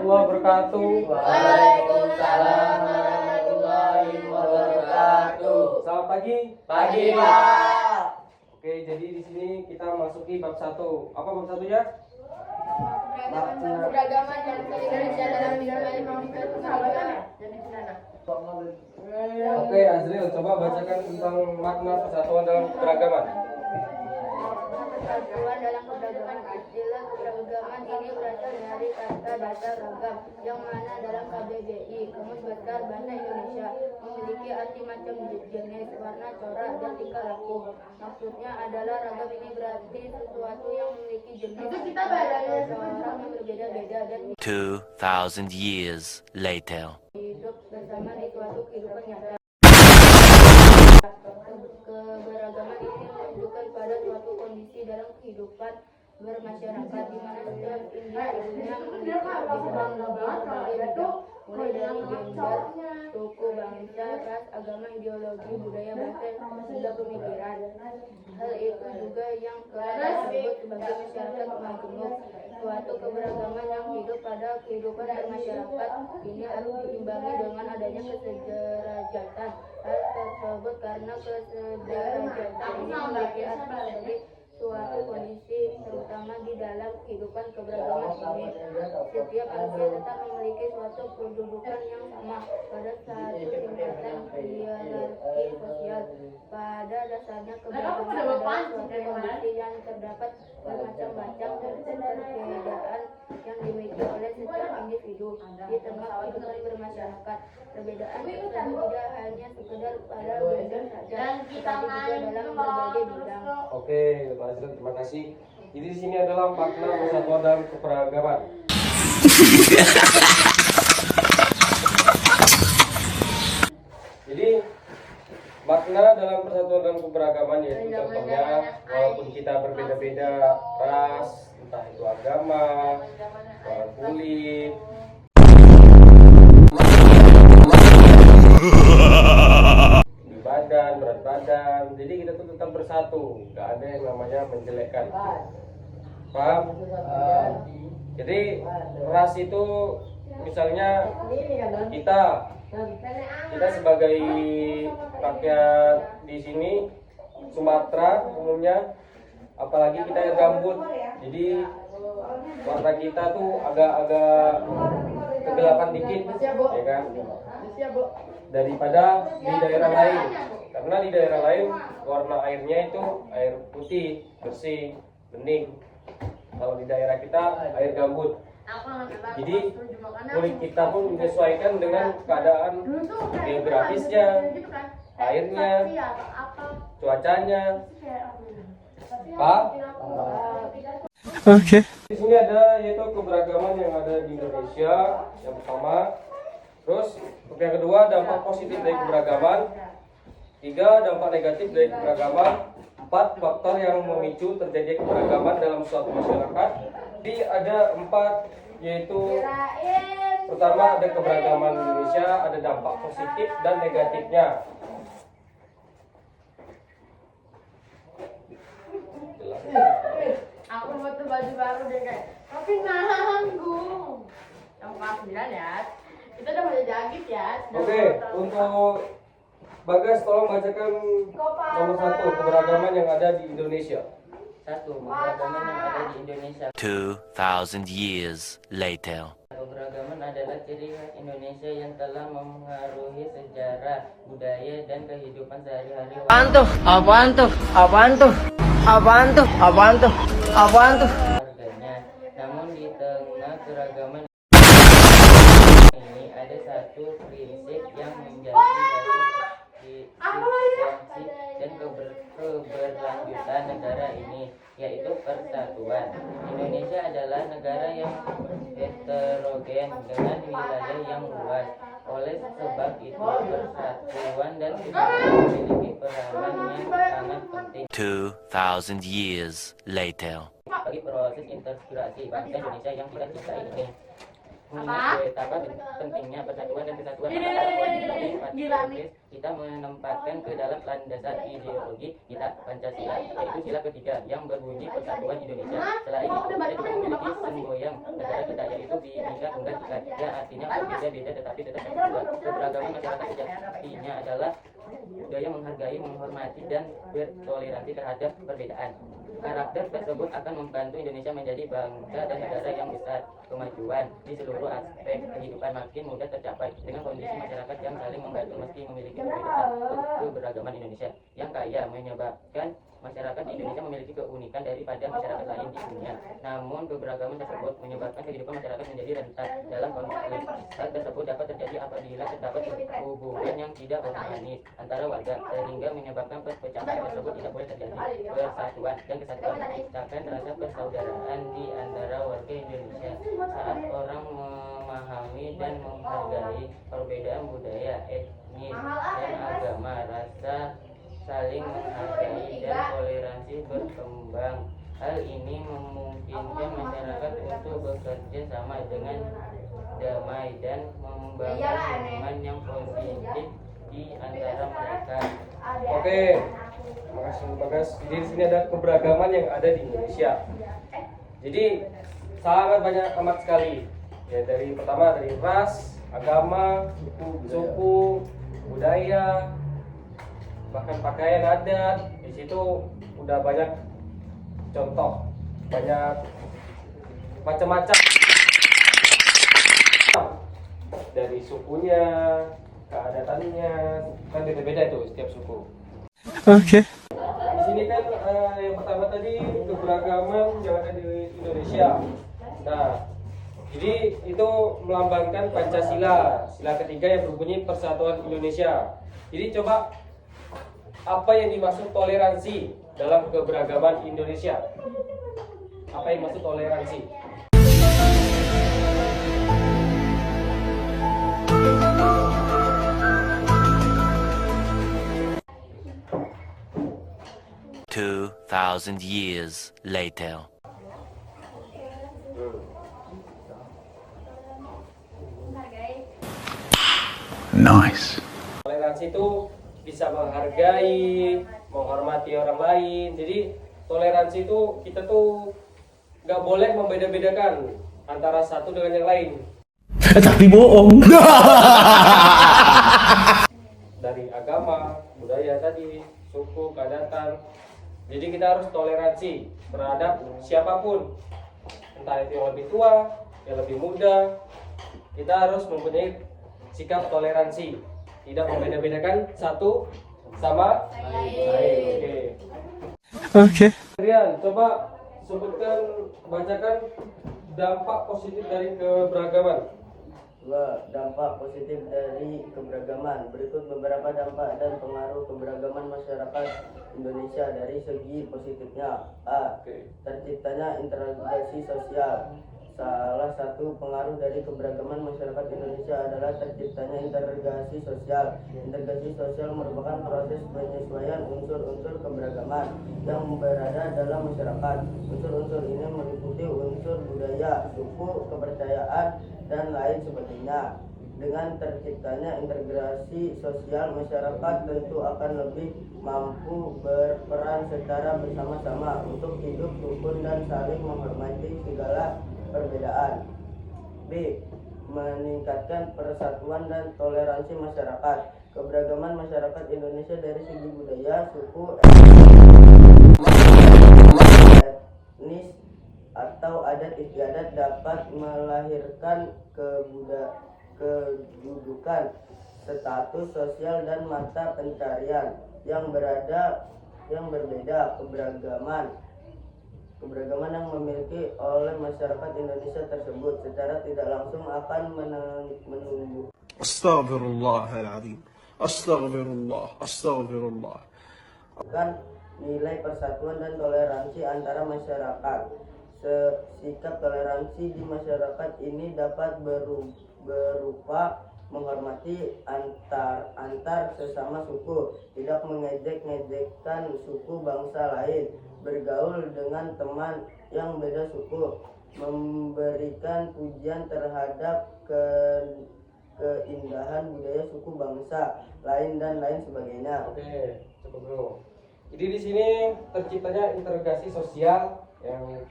warahmatullahi wabarakatuh. Waalaikumsalam warahmatullahi wabarakatuh. Selamat pagi. Pagi, Pak. Oke, jadi di sini kita masuki bab 1. Apa bab 1-nya? Keberagaman dan Indonesia dalam bidang ekonomi dan pidana. Oke, Azril, coba bacakan tentang makna persatuan dalam keberagaman. Persatuan dalam keberagaman. Istilah keberagaman ini berasal dari kata dasar ragam yang mana dalam KBBI Kamus Besar Bahasa Indonesia memiliki arti macam jenis, warna, corak, dan tingkah laku. Maksudnya adalah ragam ini berarti sesuatu yang memiliki jenis seseorang yang berbeda-beda dan 2,000 years later. hidup bersama di suatu kehidupan nyata. Keberagaman ini menunjukkan pada suatu kondisi dalam kehidupan bermasyarakat di mana setiap individunya memiliki perbedaan berbagai bidang, mulai dari gender, suku, bangsa, ras, agama, ideologi, budaya, bahasa, hingga pemikiran. Hal itu juga yang kerap disebut sebagai masyarakat majemuk. Suatu keberagaman yang hidup pada kehidupan bermasyarakat ini harus diimbangi dengan adanya kesederajatan. Hal tersebut karena kesederajatan ini memiliki arti sebagai suatu kondisi terutama di dalam kehidupan keberagaman ini. Setiap manusia tetap memiliki suatu kedudukan yang sama pada satu tingkatan hierarki sosial. Pada dasarnya keberagaman adalah suatu kondisi yang terdapat bermacam-macam perbedaan yang dimiliki oleh setiap individu di tengah kehidupan bermasyarakat. Perbedaan tersebut tidak hanya sekedar pada gender saja, tetapi juga dalam berbagai bidang. Oke, Pak Azril, terima kasih. Jadi di sini adalah makna persatuan dalam keberagaman. Jadi makna dalam persatuan dalam keberagaman yaitu contohnya walaupun kita berbeda-beda ras, entah itu agama, warna kulit, di badan, berat badan, jadi kita tuh tetap bersatu, nggak ada yang namanya menjelekkan. Paham? Jadi ras itu misalnya kita sebagai rakyat di sini Sumatera umumnya, apalagi kita yang gambut, jadi warna kita tuh agak-agak kegelapan dikit, ya kan? Daripada di daerah lain, karena di daerah lain warna airnya itu air putih, bersih, bening. Kalau di daerah kita air gambut. Jadi kulit kita pun menyesuaikan dengan keadaan geografisnya, airnya, cuacanya. Pak? Oke. Di sini ada yaitu keberagaman yang ada di Indonesia yang pertama. Terus untuk yang kedua dampak positif dari keberagaman. 3 dampak negatif dari keberagaman. 4 faktor yang memicu terjadi keberagaman dalam suatu masyarakat. Jadi ada 4 yaitu pertama ada keberagaman Indonesia, ada dampak positif dan negatifnya. Aku butuh baju baru deh guys. Tapi nanggung. Yang kelas 9 ya. Kita udah pada jagit ya. Oke, untuk Bagas tolong bacakan nomor 1 keberagaman yang ada di Indonesia. 1. Keberagaman yang ada di Indonesia. 2,000 years later. Keberagaman adalah ciri khas Indonesia yang telah memengaruhi sejarah, budaya, dan kehidupan sehari-hari warganya. Namun di tengah keragaman ini ada satu prinsip yang menjadi dasar eksistensi dan keberlanjutan negara ini, yaitu persatuan. Indonesia adalah negara yang heterogen dengan wilayah yang luas. Oleh sebab itu persatuan dan kesatuan memiliki peranan yang sangat penting 2,000 years later. bagi proses integrasi bangsa Indonesia yang tidak bisa ini. Mengingat betapa pentingnya persatuan dan kesatuan pada proses kita menempatkan ke dalam landasan ideologi kita Pancasila, yaitu sila ketiga yang berbunyi Persatuan Indonesia. Selain itu kita juga memiliki semboyan negara kita, yaitu Bhinneka Tunggal Ika, yang artinya berbeda-beda tetapi tetap satu tujuan. Keberagaman masyarakat sejatinya adalah budaya menghargai, menghormati, dan bertoleransi terhadap perbedaan. Karakter tersebut akan membantu Indonesia menjadi bangsa dan negara yang besar. Kemajuan di seluruh aspek kehidupan makin mudah tercapai dengan kondisi masyarakat yang saling membantu meski memiliki perbedaan. Keberagaman Indonesia yang kaya menyebabkan masyarakat di Indonesia memiliki keunikan daripada masyarakat lain di dunia. Namun keberagaman tersebut menyebabkan kehidupan masyarakat menjadi rentan dalam konflik. Hal tersebut dapat terjadi apabila terdapat hubungan yang tidak harmonis antara warga, sehingga menyebabkan perpecahan tersebut tidak boleh terjadi. Persatuan dan kesatuan menciptakan rasa persaudaraan di antara warga Indonesia. Saat orang memahami dan menghargai perbedaan budaya, etnis, dan agama, rasa saling menghargai dan toleransi berkembang. Hal ini memungkinkan masyarakat untuk bekerja sama dengan damai dan membangun hubungan yang positif di antara mereka. Oke, makasih Bagas. Jadi di sini ada keberagaman yang ada di Indonesia. Jadi sangat banyak amat sekali. Ya, dari pertama dari ras, agama, suku, budaya, bahkan pakaian adat. Di situ udah banyak contoh, banyak macam-macam dari sukunya, keadatannya, kan beda-beda tuh setiap suku. Oke. Di sini kan yang pertama tadi keberagaman yang ada di Indonesia. Nah, jadi itu melambangkan Pancasila, sila ketiga yang berbunyi Persatuan Indonesia. Jadi coba apa yang dimaksud toleransi dalam keberagaman Indonesia? Apa yang dimaksud toleransi? Two 2,000 years later. Nice. Toleransi itu bisa menghargai, menghormati orang lain. Jadi toleransi itu kita tuh nggak boleh membeda-bedakan antara satu dengan yang lain. Tapi bohong. Dari agama, budaya tadi, suku, keadatan. Jadi kita harus toleransi terhadap siapapun. Entah itu yang lebih tua, yang lebih muda. Kita harus mempunyai sikap toleransi, tidak membeda-bedakan satu sama lain. Oke. Rian, coba sebutkan, bacakan dampak positif dari keberagaman. Dampak positif dari keberagaman. Berikut beberapa dampak dan pengaruh keberagaman masyarakat Indonesia dari segi positifnya. A. Terciptanya integrasi sosial. Salah satu pengaruh dari keberagaman masyarakat Indonesia adalah terciptanya integrasi sosial. Integrasi sosial merupakan proses penyesuaian unsur-unsur keberagaman yang berada dalam masyarakat. Unsur-unsur ini meliputi unsur budaya, suku, kepercayaan, dan lain sebagainya. Dengan terciptanya integrasi sosial, masyarakat tentu akan lebih mampu berperan secara bersama-sama untuk hidup rukun dan saling menghormati segala perbedaan. B. Meningkatkan persatuan dan toleransi masyarakat. Keberagaman masyarakat Indonesia dari segi budaya, suku, etnis, atau adat istiadat dapat melahirkan kedudukan, status sosial, dan mata pencarian yang berbeda. Keberagaman yang dimiliki oleh masyarakat Indonesia tersebut secara tidak langsung akan menumbuh Astaghfirullahaladzim. Astaghfirullah. nilai persatuan dan toleransi antara masyarakat. Sikap toleransi di masyarakat ini dapat berupa menghormati antar sesama suku, tidak mengejek-ngejekkan suku bangsa lain, bergaul dengan teman yang beda suku, memberikan pujian terhadap keindahan budaya suku bangsa lain dan lain sebagainya. Oke, cukup dulu. Jadi di sini terciptanya integrasi sosial. Yang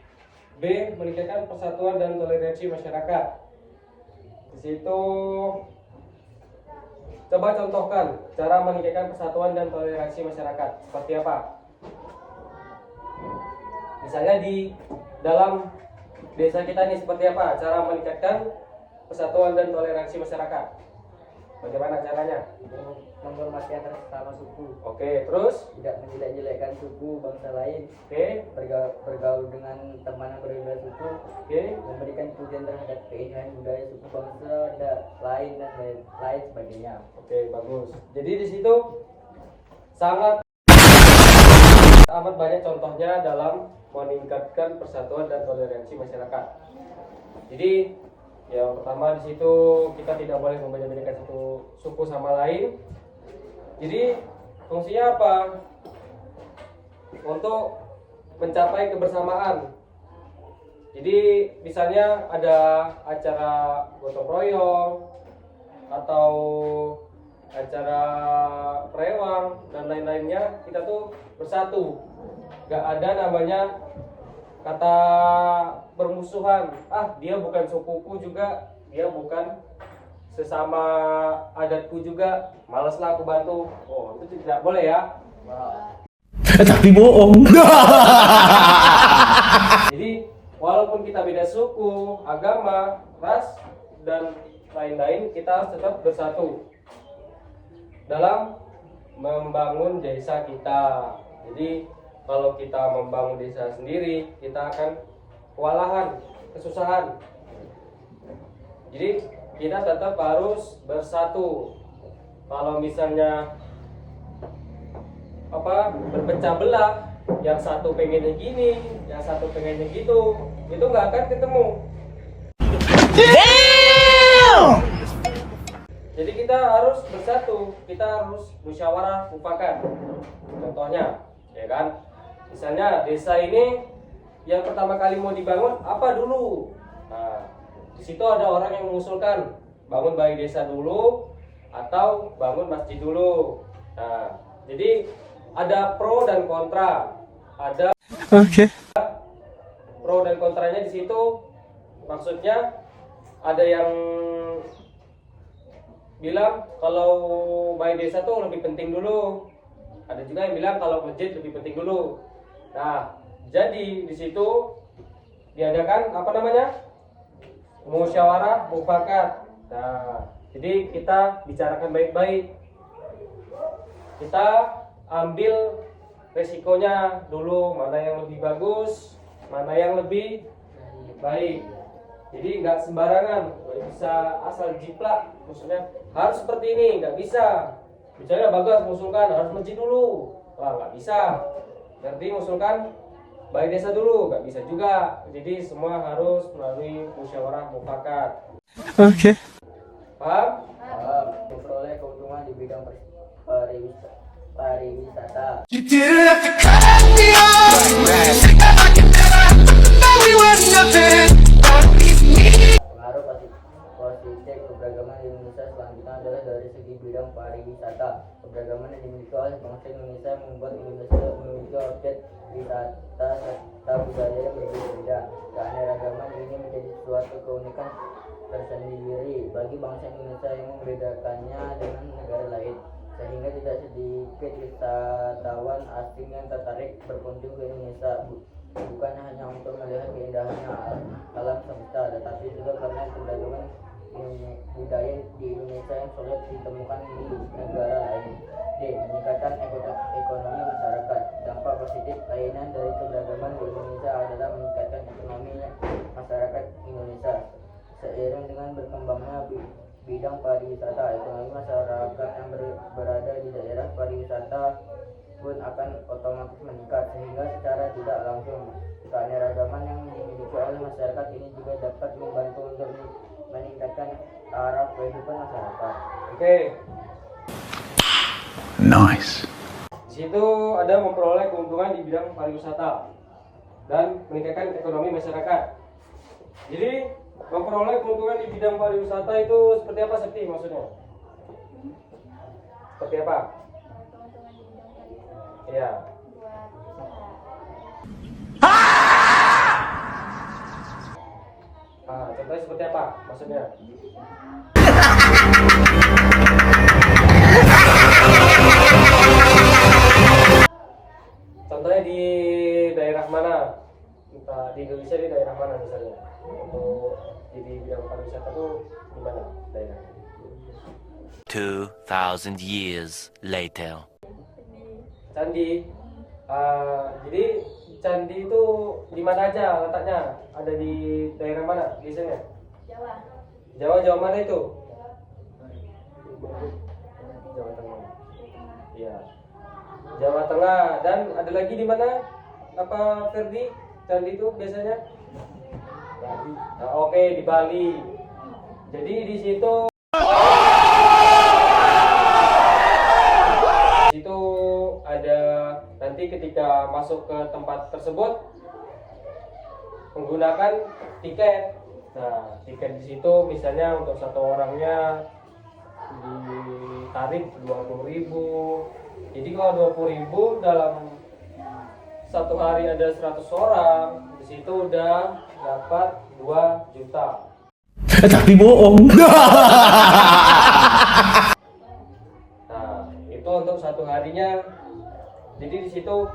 B, meningkatkan persatuan dan toleransi masyarakat. Di situ coba contohkan cara meningkatkan persatuan dan toleransi masyarakat. Seperti apa? Misalnya di dalam desa kita ini seperti apa cara meningkatkan persatuan dan toleransi masyarakat? Bagaimana caranya? Menghormati antar sesama suku, Oke, terus? tidak menjelek-jelekkan suku bangsa lain, Oke, bergaul dengan teman yang berbeda suku, oke, memberikan pujian terhadap keindahan budaya suku bangsa lain dan lain sebagainya. oke, bagus. Jadi di situ sangat amat banyak contohnya dalam meningkatkan persatuan dan toleransi masyarakat. Jadi yang pertama di situ kita tidak boleh membeda-bedakan satu suku sama lain. Jadi fungsinya apa? Untuk mencapai kebersamaan. Jadi misalnya ada acara gotong royong atau acara rewang dan lain-lainnya, kita tuh bersatu. Gak ada namanya kata bermusuhan. Ah, dia bukan sukuku juga, dia bukan sesama adatku juga, malaslah aku bantu. Oh, itu tidak boleh ya. Tapi bohong. Jadi walaupun kita beda suku, agama, ras, dan lain-lain, kita harus tetap bersatu dalam membangun desa kita. Jadi kalau kita membangun desa sendiri, kita akan kewalahan, kesusahan. Jadi kita tetap harus bersatu. Kalau misalnya berpecah belah, yang satu pengennya gini, yang satu pengennya gitu, itu nggak akan ketemu. Jadi kita harus bersatu, kita harus musyawarah mufakat. Contohnya, ya kan? Misalnya desa ini yang pertama kali mau dibangun apa dulu? Nah, di situ ada orang yang mengusulkan bangun balai desa dulu atau bangun masjid dulu. Nah, jadi ada pro dan kontra. Ada Okay. pro dan kontranya di situ. Maksudnya ada yang bilang kalau balai desa tuh lebih penting dulu. Ada juga yang bilang kalau masjid lebih penting dulu. Nah, jadi di situ diadakan apa namanya? Musyawarah mufakat. Nah, jadi kita bicarakan baik-baik. Kita ambil resikonya dulu, mana yang lebih bagus, mana yang lebih baik. Jadi nggak sembarangan, nggak bisa asal jiplak. Maksudnya harus seperti ini, nggak bisa. Misalnya bagus mengusulkan harus masjid dulu, wah nggak bisa. Nanti mengusulkan balai desa dulu, nggak bisa juga. Jadi semua harus melalui musyawarah mufakat. Okay. Paham? Memperoleh keuntungan di bidang pariwisata. You didn't have to cut me off. I can never know we were nothing. Pengaruh positif keberagaman di Indonesia selanjutnya adalah dari segi bidang pariwisata. Keberagaman yang dimiliki oleh bangsa Indonesia membuat Indonesia memiliki objek wisata serta budaya yang berbeda-beda. Keanekaragaman ini menjadi suatu keunikan tersendiri bagi bangsa Indonesia yang membedakannya dengan negara lain, sehingga tidak sedikit wisatawan asing yang tertarik berkunjung ke Indonesia, bukan hanya untuk melihat keindahannya alam semesta, tetapi juga karena keberagaman budaya di Indonesia yang sulit ditemukan di negara lain. D. Meningkatkan ekonomi masyarakat. Dampak positif lainnya dari keberagaman di Indonesia adalah meningkatkan ekonomi masyarakat Indonesia. Seiring dengan berkembangnya bidang pariwisata, ekonomi masyarakat yang berada di daerah pariwisata pun akan otomatis meningkat, sehingga secara tidak langsung keanekaragaman yang dimiliki oleh masyarakat ini juga dapat membantu untuk meningkatkan taraf kehidupan masyarakat. Oke. Nice. Di situ ada memperoleh keuntungan di bidang pariwisata dan meningkatkan ekonomi masyarakat. Jadi memperoleh keuntungan di bidang pariwisata itu seperti apa Septi maksudnya? Seperti apa? Keuntungan di bidang pariwisata Iya. buat usaha. Contohnya seperti apa maksudnya? Contohnya di daerah mana? Entah di Indonesia di daerah mana misalnya? Untuk jadi bidang pariwisata tuh di mana daerahnya? 2,000 years later. Candi. Jadi candi itu di mana aja letaknya? Ada di daerah mana biasanya? Jawa. Jawa mana itu? Jawa Tengah. Iya. Jawa Tengah dan ada lagi di mana? Apa Ferdi? Candi itu biasanya? Bali. Nah, oke di Bali. Jadi di situ ada nanti ketika masuk ke tempat tersebut menggunakan tiket. Nah, tiket di situ misalnya untuk satu orangnya ditarik 20.000. Jadi kalau 20.000 dalam satu hari ada 100 orang, di situ udah dapat 2 juta. Tapi bohong. Nah, itu untuk satu harinya. Jadi di situ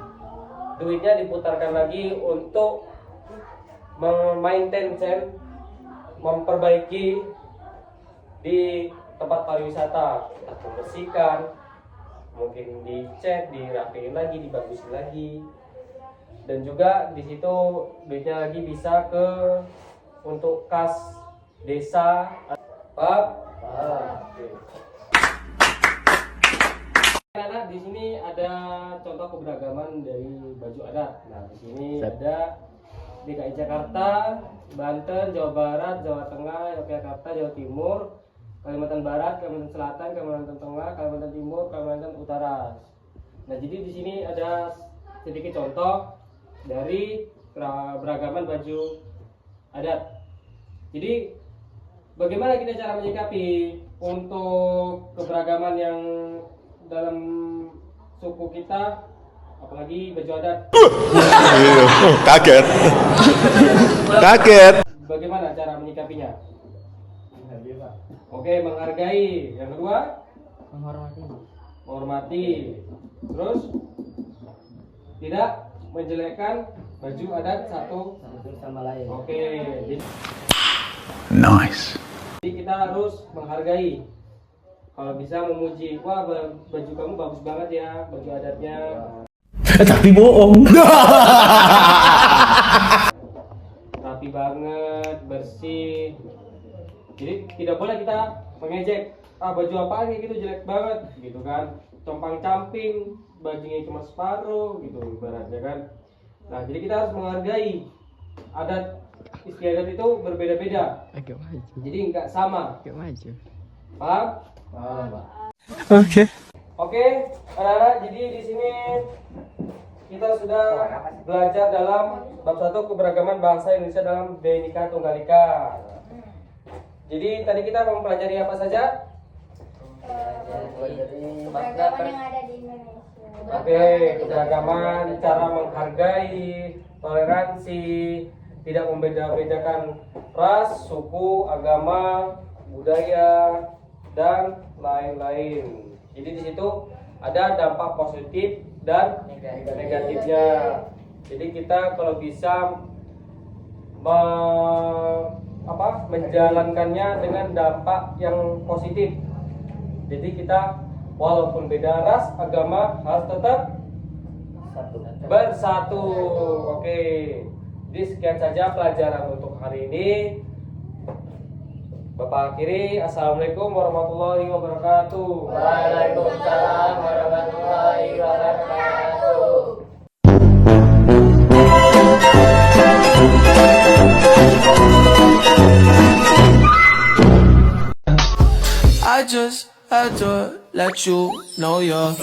duitnya diputarkan lagi untuk memaintain, memperbaiki di tempat pariwisata, entah membersihkan, mungkin dicat, dirapiin lagi, dibagusin lagi, dan juga di situ duitnya lagi bisa ke untuk kas desa. Pak. Anak di sini ada contoh keberagaman dari baju adat. Nah, di sini ada DKI Jakarta, Banten, Jawa Barat, Jawa Tengah, Yogyakarta, Jawa Timur, Kalimantan Barat, Kalimantan Selatan, Kalimantan Tengah, Kalimantan Timur, Kalimantan Utara. Nah, jadi di sini ada sedikit contoh dari keragaman baju adat. Jadi bagaimana kita cara menyikapi untuk keberagaman yang dalam suku kita, apalagi baju adat? Kaget. Kaget. Bagaimana cara menyikapinya? Oke, menghargai. Yang kedua, menghormati. Terus tidak menjelekkan baju adat satu sama lain. Oke, Nice. jadi kita harus menghargai. Kalau bisa memuji, wah baju kamu bagus banget ya, baju adatnya. Tapi bohong. Rapi banget, bersih. Jadi tidak boleh kita mengejek, baju apaan kayak gitu jelek banget, gitu kan. Compang camping, bajunya cuma separuh, gitu ibaratnya kan. Nah, jadi kita harus menghargai adat istiadat itu berbeda-beda. Jadi nggak sama. Paham? Oke. Oke, anak-anak, jadi di sini kita sudah belajar dalam bab 1 keberagaman bangsa Indonesia dalam Bhinneka Tunggal Ika. Jadi tadi kita mempelajari apa saja? Keberagaman yang ada di Indonesia. Oke, keberagaman, cara menghargai, toleransi, tidak membeda-bedakan ras, suku, agama, budaya, dan lain-lain. Jadi di situ ada dampak positif dan negatifnya. Jadi kita kalau bisa menjalankannya dengan dampak yang positif. Jadi kita walaupun beda ras, agama harus tetap bersatu. Oke. Jadi sekian saja pelajaran untuk hari ini. Bapak akhiri, assalamualaikum warahmatullahi wabarakatuh. Waalaikumsalam warahmatullahi wabarakatuh. I just had to let you know you're